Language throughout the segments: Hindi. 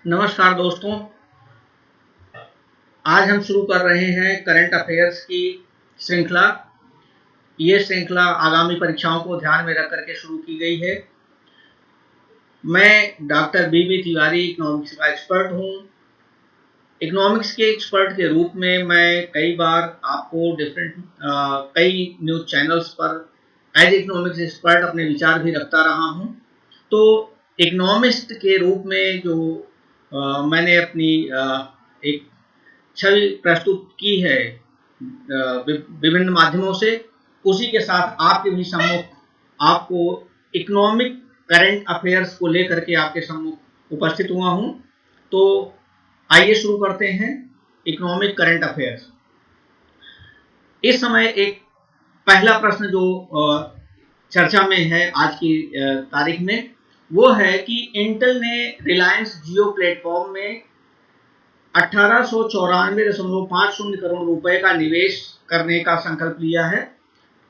नमस्कार दोस्तों। आज हम शुरू कर रहे हैं करंट अफेयर्स की श्रृंखला। ये श्रृंखला आगामी परीक्षाओं को ध्यान में रख करके शुरू की गई है। मैं डॉक्टर बी तिवारी इकोनॉमिक्स का एक्सपर्ट हूँ। इकोनॉमिक्स के एक्सपर्ट के रूप में मैं कई बार आपको कई न्यूज चैनल्स पर एज इकोनॉमिक्स एक्सपर्ट अपने विचार भी रखता रहा हूँ। तो इकोनॉमिस्ट के रूप में जो मैंने अपनी एक छवि प्रस्तुत की है विभिन्न माध्यमों से, उसी के साथ आपके भी सम्मुख आपको इकोनॉमिक करंट अफेयर्स को लेकर के आपके सम्मुख उपस्थित हुआ हूं। तो आइए शुरू करते हैं इकोनॉमिक करंट अफेयर्स। इस समय एक पहला प्रश्न जो चर्चा में है आज की तारीख में, वो है कि इंटेल ने रिलायंस जियो प्लेटफॉर्म में 1894.50 करोड़ रुपए का निवेश करने का संकल्प लिया है,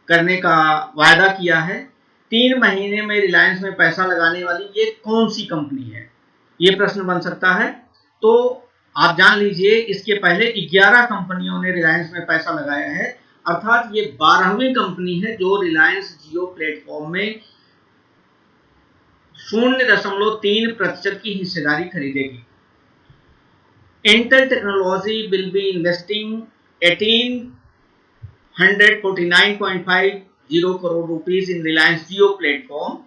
करने का वायदा किया है। 3 महीने में रिलायंस में पैसा लगाने वाली ये कौन सी कंपनी है, ये प्रश्न बन सकता है। तो आप जान लीजिए, इसके पहले 11 कंपनियों ने रिलायंस में पैसा लगाया है, अर्थात ये 12वीं कंपनी है जो रिलायंस जियो प्लेटफॉर्म में 0.3% की हिस्सेदारी खरीदेगी। Intel Technology will be investing 1,849.50 crore rupees in Reliance Jio platform.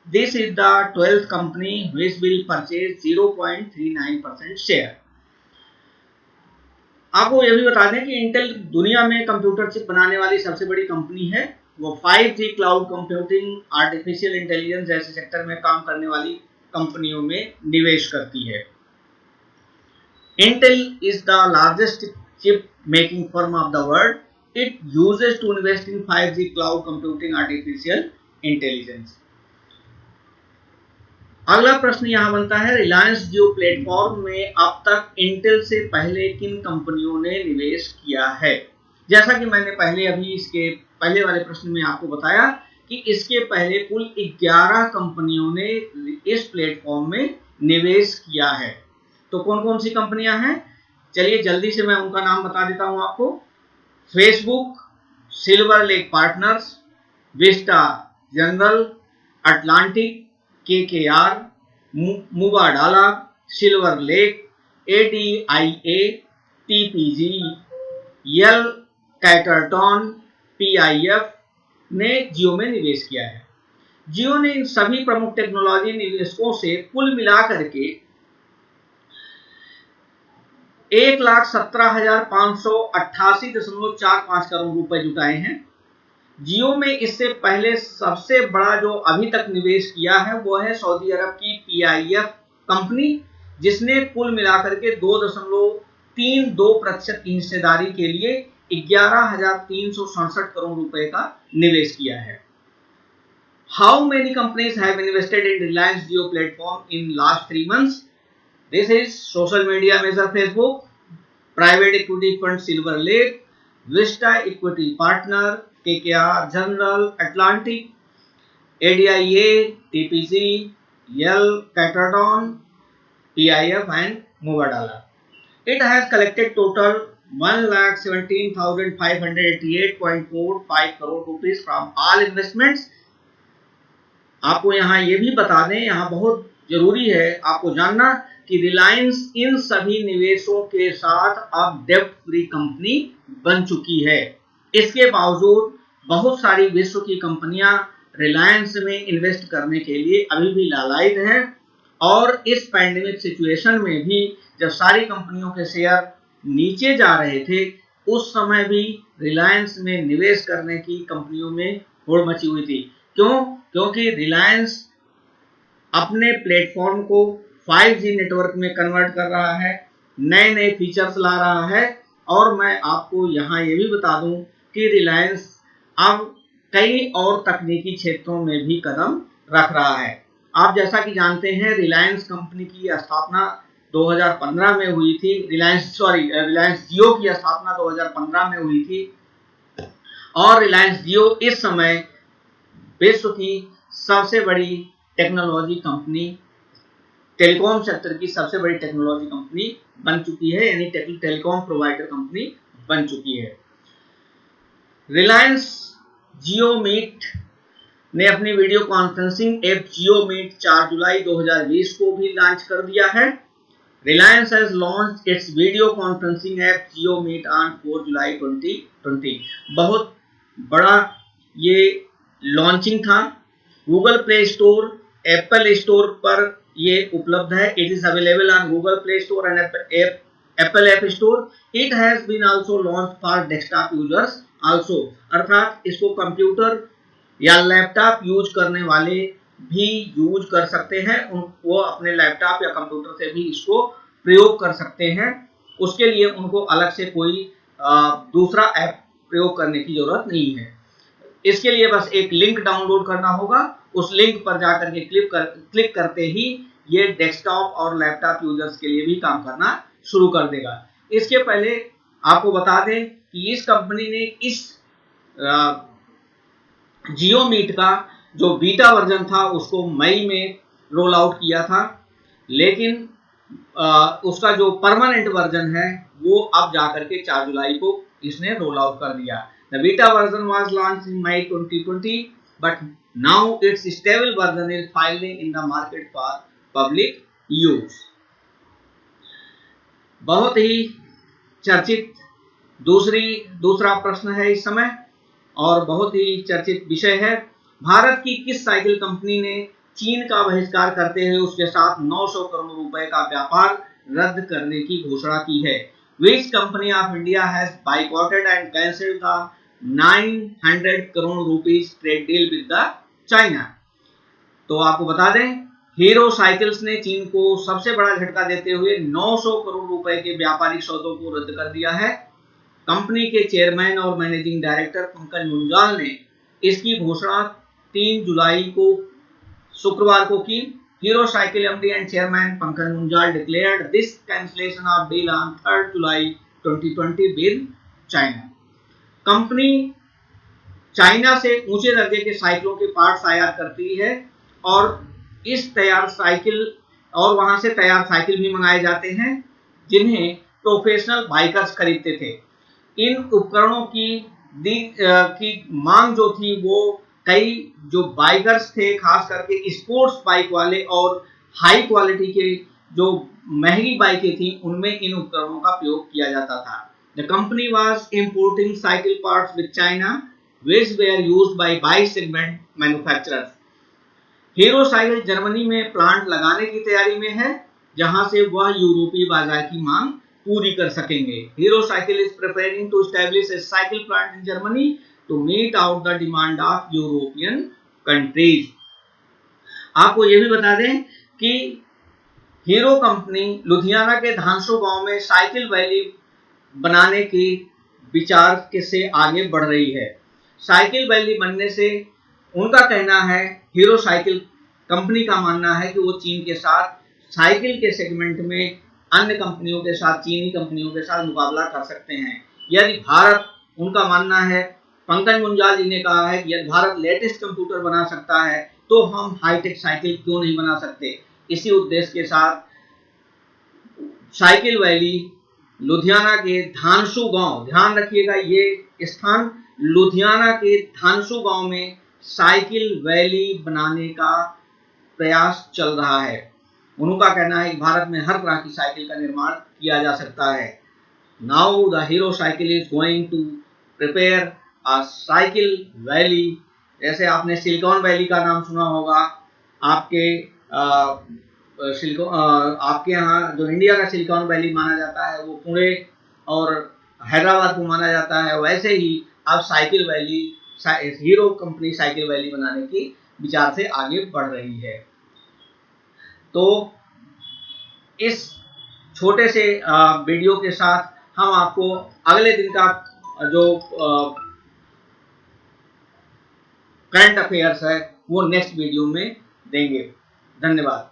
This is the 12th company which will purchase 0.39% share. आपको यह भी बता दें कि इंटेल दुनिया में कंप्यूटर चिप बनाने वाली सबसे बड़ी कंपनी है। वो 5G cloud computing, artificial intelligence जैसे सेक्टर में काम करने वाली कंपनियों में निवेश करती है। Intel is the largest chip making firm of the world. It uses to invest in 5G cloud computing, artificial intelligence. अगला प्रश्न यहां बनता है, रिलायंस जियो प्लेटफॉर्म में अब तक इंटेल से पहले किन कंपनियों ने निवेश किया है। जैसा कि मैंने इसके पहले वाले प्रश्न में आपको बताया कि इसके पहले कुल 11 कंपनियों ने इस प्लेटफॉर्म में निवेश किया है। तो कौन कौन सी कंपनियां हैं, चलिए जल्दी से मैं उनका नाम बता देता हूं आपको। Facebook, Silver Lake Partners, Vista General, Atlantic, KKR, Mubadala, Silver Lake, ADIA, TPG, L Catterton, PIF ने जियो में निवेश किया है। जियो ने इन सभी प्रमुख टेक्नोलॉजी निवेशकों से कुल मिलाकर के 1,17,588.45 करोड़ रुपए जुटाए हैं। जियो में इससे पहले सबसे बड़ा जो अभी तक निवेश किया है वो है सऊदी अरब की पीआईएफ कंपनी, जिसने कुल मिलाकर के 2.32% की हिस्सेदारी के लिए 11,367 करोड़ रुपए का निवेश किया है। How many companies have invested in Reliance Jio platform in last 3 months? This is social media major Facebook, private equity fund Silver Lake, Vista Equity Partner, KKR General, Atlantic, ADIA, TPC, Yell, Catadon, PIF and Mubadala. It has collected total 1,17,588.45 crore rupees from all investments. आपको यहाँ ये भी बता दें, यहाँ बहुत जरूरी है आपको जानना कि रिलायंस इन सभी निवेशों के साथ अब डेब्ट फ्री कंपनी बन चुकी है। इसके बावजूद बहुत सारी विश्व की कंपनियां रिलायंस में इन्वेस्ट करने के लिए अभी भी लालायित हैं, और इस पैंडेमिक सिचुएशन में भी जब सारी कंपनियों के शेयर नीचे जा रहे थे, उस समय भी रिलायंस में निवेश करने की कंपनियों में होड़ मची हुई थी। क्यों? क्योंकि रिलायंस अपने प्लेटफॉर्म को 5G नेटवर्क में कन्वर्ट कर रहा है, नए नए फीचर्स ला रहा है, और मैं आपको यहाँ ये भी बता दूं कि रिलायंस अब कई और तकनीकी क्षेत्रों में भी कदम रख रहा है। आप जैसा कि जानते हैं, रिलायंस कंपनी की स्थापना 2015 में हुई थी। रिलायंस जियो की स्थापना 2015 में हुई थी, और रिलायंस जियो इस समय विश्व की सबसे बड़ी टेक्नोलॉजी कंपनी टेलीकॉम सेक्टर की सबसे बड़ी टेक्नोलॉजी कंपनी बन चुकी है, यानी टेलीकॉम प्रोवाइडर कंपनी बन चुकी है। रिलायंस जियो मीट ने अपनी वीडियो कॉन्फ्रेंसिंग ऐप जियो मीट 4 जुलाई 2020 को भी लॉन्च कर दिया है। Reliance has launched its video conferencing app JioMeet on 4 जुलाई 2020। बहुत बड़ा ये लॉन्चिंग था। Google Play Store, Apple Store पर ये उपलब्ध है। It is available on Google Play Store and Apple App Store. It has been also launch for desktop users also, अर्थात इसको कंप्यूटर या लैपटॉप यूज करने वाले भी यूज कर सकते हैं। वो अपने लैपटॉप या कंप्यूटर से भी इसको प्रयोग कर सकते हैं। उसके लिए उनको अलग से कोई दूसरा ऐप प्रयोग करने की जरूरत नहीं है। इसके लिए बस एक लिंक डाउनलोड करना होगा। उस लिंक पर जाकर के क्लिक करते ही ये डेस्कटॉप और लैपटॉप यूजर्स के लिए भी काम करना शुरू कर देगा। इसके पहले आपको बता दें कि इस कंपनी ने इस जियो मीट का जो बीटा वर्जन था उसको मई में रोल आउट किया था, लेकिन उसका जो परमानेंट वर्जन है वो अब जाकर के 4 जुलाई को इसने रोल आउट कर दिया। The beta version was launched in May 2020 but now its stable version is finally in the market for public use. बहुत ही चर्चित दूसरा प्रश्न है इस समय और बहुत ही चर्चित विषय है। भारत की किस साइकिल कंपनी ने चीन का बहिष्कार करते हुए उसके साथ 900 करोड़ रुपए का व्यापार रद्द करने की घोषणा की है? Which company of India has boycotted and cancelled the 900 crore rupees trade deal with the China? तो आपको बता दें, हीरो साइकिल्स ने चीन को सबसे बड़ा झटका देते हुए 900 करोड़ रुपए के व्यापारिक सौदों को रद्द कर दिया है। कंपनी के चेयरमैन और मैनेजिंग डायरेक्टर पंकज मुंजाल ने इसकी घोषणा 3 जुलाई को शुक्रवार को की। Hero cycle MD and chairman Pankaj Munjal declared this cancellation of deal on 3 July 2020 with China. Company China से ऊंचे दर्जे के साइकिलों के पार्ट्स आयात करती है और वहां से तैयार साइकिल भी मंगाए जाते हैं जिन्हें प्रोफेशनल बाइकर्स खरीदते थे। इन उपकरणों की मांग जो थी वो कई जो बाइकर्स थे, खास करके स्पोर्ट्स बाइक वाले और हाई क्वालिटी के जो महंगी बाइकें थी, उनमें इन उपकरणों का प्रयोग किया जाता था। The company was importing cycle parts with China which were used by bike segment manufacturers। Hero cycle Germany में प्लांट लगाने की तैयारी में है जहां से वह यूरोपीय बाजार की मांग पूरी कर सकेंगे। Hero Cycle is preparing to establish a cycle plant in Germany to meet out the demand of European countries. आपको यह भी बता दें कि हीरो कंपनी लुधियाना के धांसू गांव में साइकिल वैली बनाने की विचार के से आगे बढ़ रही है। साइकिल वैली बनने से उनका कहना है, हीरो साइकिल कंपनी का मानना है कि वो चीन के साथ साइकिल के सेगमेंट में अन्य कंपनियों के साथ, चीनी कंपनियों के साथ मुकाबला कर सकते हैं। यदि भारत, उनका मानना है, पंकज मुंजाल जी ने कहा है कि यदि भारत लेटेस्ट कंप्यूटर बना सकता है तो हम हाईटेक साइकिल क्यों नहीं बना सकते। इसी उद्देश्य के साथ साइकिल वैली लुधियाना के धांसू गांव, ध्यान रखिएगा ये स्थान लुधियाना के धांसू गांव में साइकिल वैली बनाने का प्रयास चल रहा है। उनका कहना है कि भारत में हर तरह की साइकिल का निर्माण किया जा सकता है। Now the Hero Cycle is going to prepare a cycle valley. जैसे आपने सिलिकॉन वैली का नाम सुना होगा, आपके यहाँ जो इंडिया का सिलिकॉन वैली माना जाता है वो पुणे और हैदराबाद को माना जाता है, वैसे ही अब cycle valley, hero company cycle valley बनाने की विचार से आगे बढ़ रही है। तो इस छोटे से वीडियो के साथ हम आपको अगले दिन का जो करंट अफेयर्स है वो नेक्स्ट वीडियो में देंगे। धन्यवाद।